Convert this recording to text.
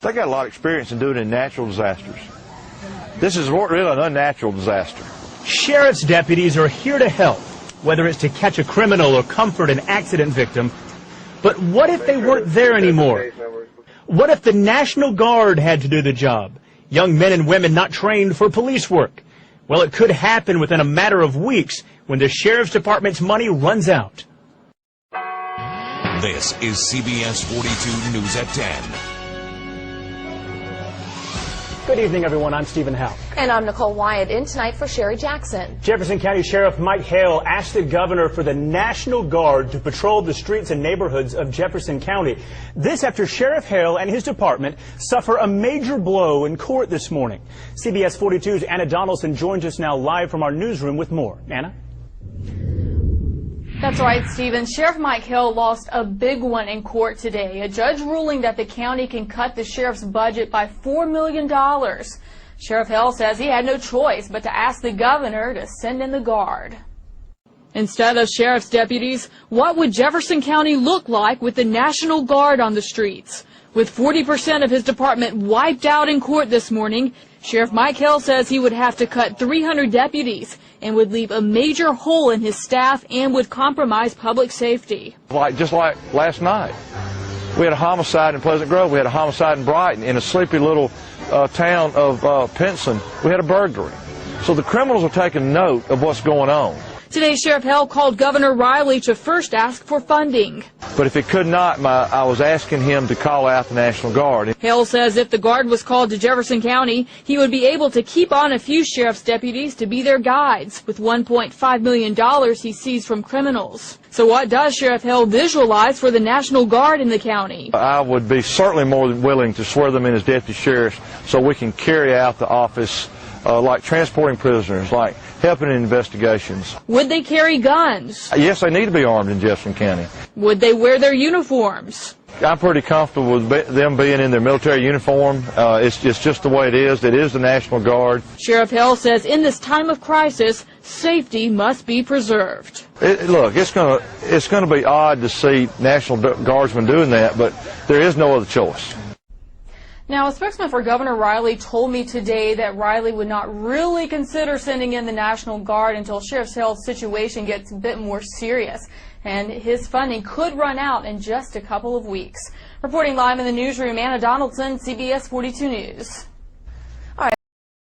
They got a lot of experience in doing it in natural disasters. This is really an unnatural disaster. Sheriff's deputies are here to help, whether it's to catch a criminal or comfort an accident victim. But what if they weren't there anymore? What if the National Guard had to do the job? Young men and women not trained for police work. Well, it could happen within a matter of weeks when the Sheriff's Department's money runs out. This is CBS 42 News at 10. Good evening, everyone. I'm Stephen Howe. And I'm Nicole Wyatt, in tonight for Sherry Jackson. Jefferson County Sheriff Mike Hale asked the governor for the National Guard to patrol the streets and neighborhoods of Jefferson County. This after Sheriff Hale and his department suffer a major blow in court this morning. CBS 42's Anna Donaldson joins us now live from our newsroom with more. Anna? That's right, Stephen. Sheriff Mike Hill lost a big one in court today. A judge ruling that the county can cut the sheriff's budget by $4 million. Sheriff Hill says he had no choice but to ask the governor to send in the guard. Instead of sheriff's deputies, what would Jefferson County look like with the National Guard on the streets? With 40% of his department wiped out in court this morning, Sheriff Mike Hill says he would have to cut 300 deputies and would leave a major hole in his staff and would compromise public safety. Just like last night, we had a homicide in Pleasant Grove, we had a homicide in Brighton, in a sleepy little town of Pinson, we had a burglary. So the criminals are taking note of what's going on. Today, Sheriff Hill called Governor Riley to first ask for funding. But if he could not, I was asking him to call out the National Guard. Hill says if the Guard was called to Jefferson County, he would be able to keep on a few sheriff's deputies to be their guides, with $1.5 million he seized from criminals. So what does Sheriff Hill visualize for the National Guard in the county? I would be certainly more than willing to swear them in as deputy sheriffs so we can carry out the office like transporting prisoners, like helping in investigations. Would they carry guns? Yes, they need to be armed in Jefferson County. Would they wear their uniforms? I'm pretty comfortable with them being in their military uniform. It's just the way it is. It is the National Guard. Sheriff Hill says in this time of crisis, safety must be preserved. Look, it's going to be odd to see National Guardsmen doing that, but there is no other choice. Now, a spokesman for Governor Riley told me today that Riley would not really consider sending in the National Guard until Sheriff Hill's situation gets a bit more serious, and his funding could run out in just a couple of weeks. Reporting live in the newsroom, Anna Donaldson, CBS 42 News.